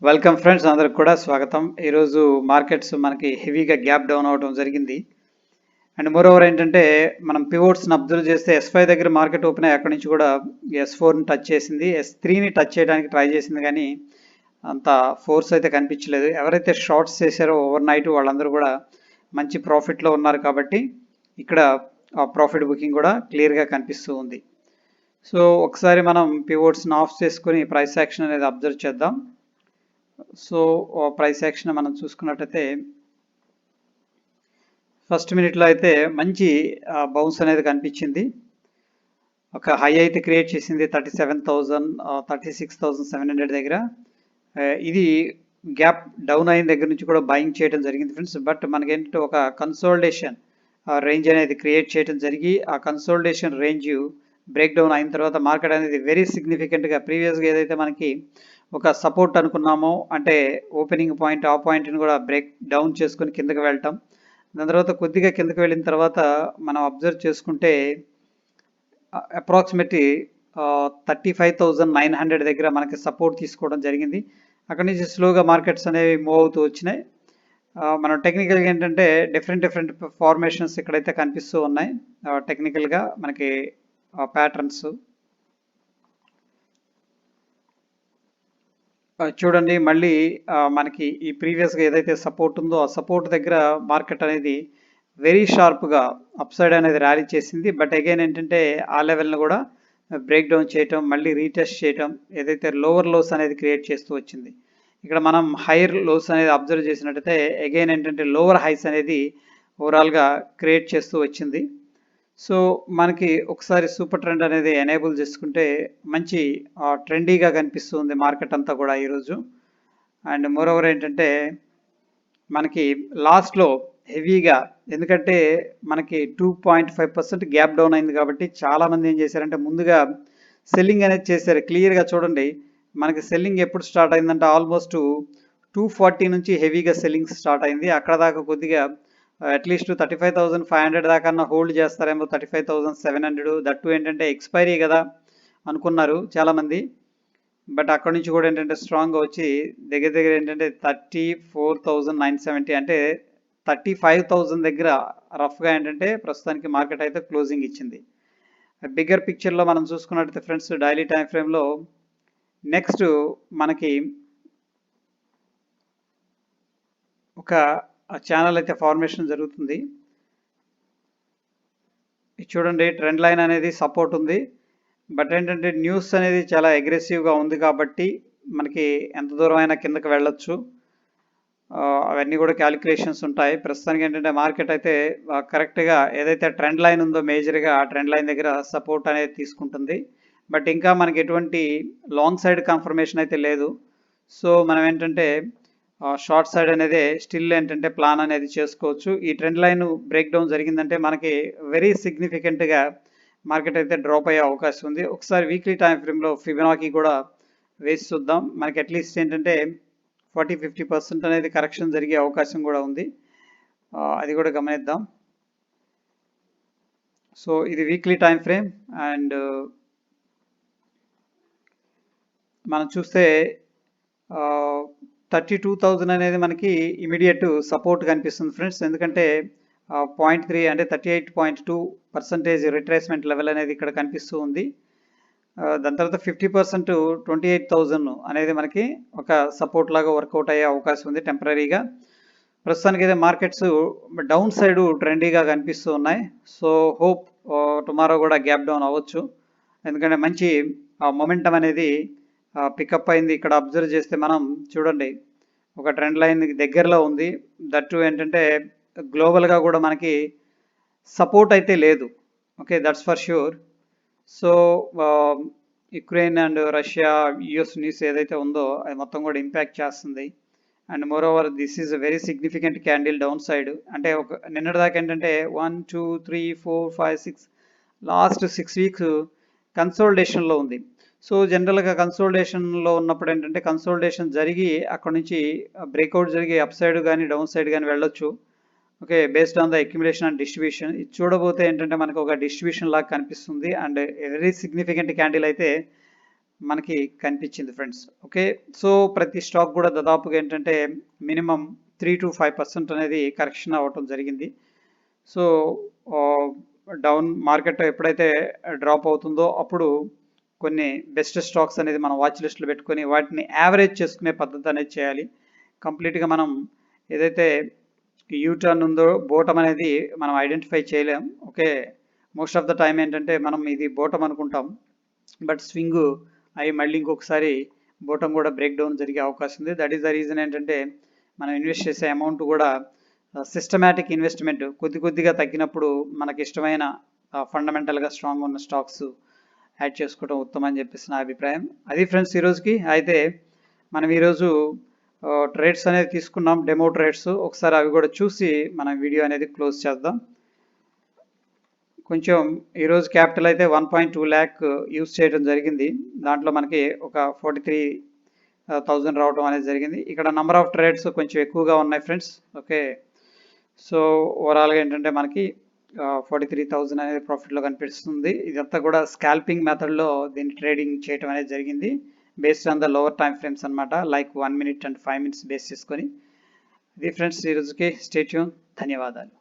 Welcome friends, అందరికి కూడా స్వాగతం. ఈరోజు మార్కెట్స్ మనకి హెవీగా గ్యాప్ డౌన్ అవడం జరిగింది. అండ్ మోరోవర్ ఏంటంటే మనం పివోట్స్ని అబ్జర్వ్ చేస్తే S5 దగ్గర మార్కెట్ ఓపెన్ అయ్యి అక్కడి నుంచి కూడా S4ని టచ్ చేసింది, S3ని టచ్ చేయడానికి ట్రై చేసింది, కానీ అంత ఫోర్స్ అయితే కనిపించలేదు. ఎవరైతే షార్ట్స్ చేశారో ఓవర్ నైట్ వాళ్ళందరూ కూడా మంచి ప్రాఫిట్లో ఉన్నారు కాబట్టి ఇక్కడ ప్రాఫిట్ బుకింగ్ కూడా క్లియర్గా కనిపిస్తూ ఉంది. సో ఒకసారి మనం పివోట్స్ని ఆఫ్ చేసుకొని ప్రైస్ యాక్షన్ అనేది అబ్జర్వ్ చేద్దాం. సో ప్రైస్ యాక్షన్ మనం చూసుకున్నట్టయితే ఫస్ట్ మినిట్లో అయితే మంచి బౌన్స్ అనేది కనిపించింది. ఒక హై అయితే క్రియేట్ చేసింది 37,000 36,700 దగ్గర. ఇది గ్యాప్ డౌన్ అయిన దగ్గర నుంచి కూడా బయింగ్ చేయడం జరిగింది ఫ్రెండ్స్. బట్ మనకేంటంటే ఒక కన్సోలిడేషన్ రేంజ్ అనేది క్రియేట్ చేయడం జరిగి ఆ కన్సోలిడేషన్ రేంజ్ బ్రేక్ డౌన్ అయిన తర్వాత మార్కెట్ అనేది వెరీ సిగ్నిఫికెంట్గా ప్రీవియస్గా ఏదైతే మనకి ఒక సపోర్ట్ అనుకున్నామో, అంటే ఓపెనింగ్ పాయింట్, ఆ పాయింట్ని కూడా బ్రేక్ డౌన్ చేసుకుని కిందకి వెళ్ళటం. దాని తర్వాత కొద్దిగా కిందకి వెళ్ళిన తర్వాత మనం అబ్జర్వ్ చేసుకుంటే అప్రాక్సిమేట్లీ 35,900 దగ్గర మనకి సపోర్ట్ తీసుకోవడం జరిగింది. అక్కడి నుంచి స్లోగా మార్కెట్స్ అనేవి మూవ్ అవుతూ వచ్చినాయి. మనం టెక్నికల్గా ఏంటంటే డిఫరెంట్ ఫార్మేషన్స్ ఇక్కడైతే కనిపిస్తూ ఉన్నాయి. టెక్నికల్గా మనకి ప్యాటర్న్స్ చూడండి. మళ్ళీ మనకి ఈ ప్రీవియస్గా ఏదైతే సపోర్ట్ ఉందో ఆ సపోర్ట్ దగ్గర మార్కెట్ అనేది వెరీ షార్ప్గా అప్ సైడ్ అనేది ర్యాలీ చేసింది. బట్ అగైన్ ఏంటంటే ఆ లెవెల్ని కూడా బ్రేక్ డౌన్ చేయటం, మళ్ళీ రీటెస్ట్ చేయటం, ఏదైతే లోవర్ లోస్ అనేది క్రియేట్ చేస్తూ వచ్చింది. ఇక్కడ మనం హైయర్ లోస్ అనేది అబ్జర్వ్ చేసినట్టయితే అగైన్ ఏంటంటే లోవర్ హైస్ అనేది ఓవరాల్గా క్రియేట్ చేస్తూ వచ్చింది. సో మనకి ఒకసారి సూపర్ ట్రెండ్ అనేది ఎనేబుల్ చేసుకుంటే మంచి ట్రెండీగా కనిపిస్తుంది మార్కెట్ అంతా కూడా ఈరోజు. అండ్ మోరోవర్ ఏంటంటే మనకి లాస్ట్లో హెవీగా, ఎందుకంటే మనకి 2.5% గ్యాప్ డౌన్ అయింది కాబట్టి చాలామంది ఏం చేశారంటే ముందుగా సెల్లింగ్ అనేది చేశారు. క్లియర్గా చూడండి, మనకి సెల్లింగ్ ఎప్పుడు స్టార్ట్ అయిందంటే ఆల్మోస్ట్ 240 నుంచి హెవీగా సెల్లింగ్ స్టార్ట్ అయింది. అక్కడ దాకా కొద్దిగా అట్లీస్ట్ 35,500 దాకా హోల్డ్ చేస్తారేమో, 35,700. దట్టు ఏంటంటే ఎక్స్పైరీ కదా అనుకున్నారు చాలామంది. బట్ అక్కడ నుంచి కూడా ఏంటంటే స్ట్రాంగ్గా వచ్చి దగ్గర ఏంటంటే 34,970, అంటే 35,000 దగ్గర రఫ్గా ఏంటంటే ప్రస్తుతానికి మార్కెట్ అయితే క్లోజింగ్ ఇచ్చింది. బిగ్గర్ పిక్చర్లో మనం చూసుకున్నట్టయితే ఫ్రెండ్స్, డైలీ టైం ఫ్రేమ్లో నెక్స్ట్ మనకి ఒక ఛానల్ అయితే ఫార్మేషన్ జరుగుతుంది. చూడండి, ట్రెండ్ లైన్ అనేది సపోర్ట్ ఉంది. బట్ ఏంటంటే న్యూస్ అనేది చాలా అగ్రెసివ్గా ఉంది కాబట్టి మనకి ఎంత దూరం అయినా కిందకి వెళ్ళొచ్చు. అవన్నీ కూడా క్యాలిక్యులేషన్స్ ఉంటాయి. ప్రస్తుతానికి ఏంటంటే మార్కెట్ అయితే కరెక్ట్గా ఏదైతే ట్రెండ్ లైన్ ఉందో మేజర్గా ఆ ట్రెండ్ లైన్ దగ్గర సపోర్ట్ అనేది తీసుకుంటుంది. బట్ ఇంకా మనకి ఎటువంటి లాంగ్ సైడ్ కన్ఫర్మేషన్ అయితే లేదు. సో మనం ఏంటంటే షార్ట్ సైడ్ అనేది స్టిల్ ఏంటంటే ప్లాన్ అనేది చేసుకోవచ్చు. ఈ ట్రెండ్ లైన్ బ్రేక్ డౌన్ జరిగిందంటే మనకి వెరీ సిగ్నిఫికెంట్గా మార్కెట్ అయితే డ్రాప్ అయ్యే అవకాశం ఉంది. ఒకసారి వీక్లీ టైం ఫ్రేమ్లో ఫిబొనాకీ కూడా వేసి చూద్దాం. మనకి అట్లీస్ట్ ఏంటంటే 40-50% అనేది కరెక్షన్ జరిగే అవకాశం కూడా ఉంది. అది కూడా గమనిద్దాం. సో ఇది వీక్లీ టైం ఫ్రేమ్. అండ్ మనం చూస్తే 32,000 అనేది మనకి ఇమీడియట్ సపోర్ట్ కనిపిస్తుంది ఫ్రెండ్స్. ఎందుకంటే 0.3 అంటే 38.2% రిట్రేస్మెంట్ లెవెల్ అనేది ఇక్కడ కనిపిస్తూ ఉంది. దాని తర్వాత 50% 28,000 అనేది మనకి ఒక సపోర్ట్ లాగా వర్కౌట్ అయ్యే అవకాశం ఉంది టెంపరీగా. ప్రస్తుతానికి అయితే మార్కెట్స్ డౌన్ సైడ్ ట్రెండీగా కనిపిస్తూ ఉన్నాయి. సో హోప్ టుమారో కూడా గ్యాప్ డౌన్ అవ్వచ్చు, ఎందుకంటే మంచి మొమెంటం అనేది పికప్ అయింది. ఇక్కడ అబ్జర్వ్ చేస్తే మనం చూడండి, ఒక ట్రెండ్ లైన్ దగ్గరలో ఉంది. దట్టు ఏంటంటే గ్లోబల్గా కూడా మనకి సపోర్ట్ అయితే లేదు. Okay, that's for sure. So Ukraine and Russia US news ఏదైతే ఉందో అది మొత్తం కూడా ఇంపాక్ట్ చేస్తుంది. And more over this is a very significant candle down side. అంటే ఒక నిన్నటి దాకా ఏంటంటే 1 2 3 4 5 6 లాస్ట్ 6 వీక్స్ కన్సోలిడేషన్లో ఉంది. సో జనరల్గా కన్సోలిడేషన్లో ఉన్నప్పుడు ఏంటంటే కన్సోలిడేషన్ జరిగి అక్కడ నుంచి బ్రేక్అవుట్ జరిగి అప్ సైడ్ కానీ డౌన్ సైడ్ కానీ వెళ్ళొచ్చు. Okay, based on the accumulation and distribution. ఇది చూడబోతే ఏంటంటే మనకు ఒక డిస్ట్రిబ్యూషన్ లాగా కనిపిస్తుంది. అండ్ వెరీ సిగ్నిఫికెంట్ క్యాండిల్ అయితే మనకి కనిపించింది ఫ్రెండ్స్. ఓకే. సో ప్రతి స్టాక్ కూడా దాదాపుగా ఏంటంటే మినిమం 3 to 5% అనేది కరెక్షన్ అవ్వటం జరిగింది. సో డౌన్ మార్కెట్ ఎప్పుడైతే డ్రాప్ అవుతుందో అప్పుడు కొన్ని బెస్ట్ స్టాక్స్ అనేది మనం వాచ్ లిస్ట్లో పెట్టుకొని వాటిని యావరేజ్ చేసుకునే పద్ధతి అనేది చేయాలి. కంప్లీట్గా మనం ఏదైతే యూ టర్న్ ఉందో బోటం అనేది మనం ఐడెంటిఫై చేయలేం. Okay. Most of the time ఏంటంటే మనం ఇది బోటం అనుకుంటాం, బట్ స్వింగ్ అవి మళ్ళీ ఇంకొకసారి బోటం కూడా బ్రేక్ డౌన్ జరిగే అవకాశం ఉంది. దట్ ఈస్ ద రీజన్ ఏంటంటే మనం ఇన్వెస్ట్ చేసే అమౌంట్ కూడా సిస్టమాటిక్ ఇన్వెస్ట్మెంట్ కొద్ది కొద్దిగా తగ్గినప్పుడు మనకి ఇష్టమైన ఫండమెంటల్గా స్ట్రాంగ్ ఉన్న స్టాక్స్ యాడ్ చేసుకోవడం ఉత్తమం అని చెప్పేసి నా అభిప్రాయం. అది ఫ్రెండ్స్ ఈరోజుకి అయితే మనం ఈరోజు ట్రేడ్స్ అనేది తీసుకున్నాం, డెమో ట్రేడ్స్. ఒకసారి అవి కూడా చూసి మనం వీడియో అనేది క్లోజ్ చేద్దాం. కొంచెం ఈరోజు క్యాపిటల్ అయితే 1.2 ల్యాక్ యూజ్ చేయడం జరిగింది. దాంట్లో మనకి ఒక 43,000 రావడం అనేది జరిగింది. ఇక్కడ నంబర్ ఆఫ్ ట్రేడ్స్ కొంచెం ఎక్కువగా ఉన్నాయి ఫ్రెండ్స్. ఓకే. సో ఓవరాల్గా ఏంటంటే మనకి 43,000 అనేది ప్రాఫిట్లో కనిపిస్తుంది. ఇదంతా కూడా స్కాల్పింగ్ మెథడ్లో దీన్ని ట్రేడింగ్ చేయడం అనేది జరిగింది, based on the lower time frames అనమాట, like 1 minute and 5 minutes base చేసుకొని. ఇది ఫ్రెండ్స్ ఈరోజుకి. Stay tune. ధన్యవాదాలు.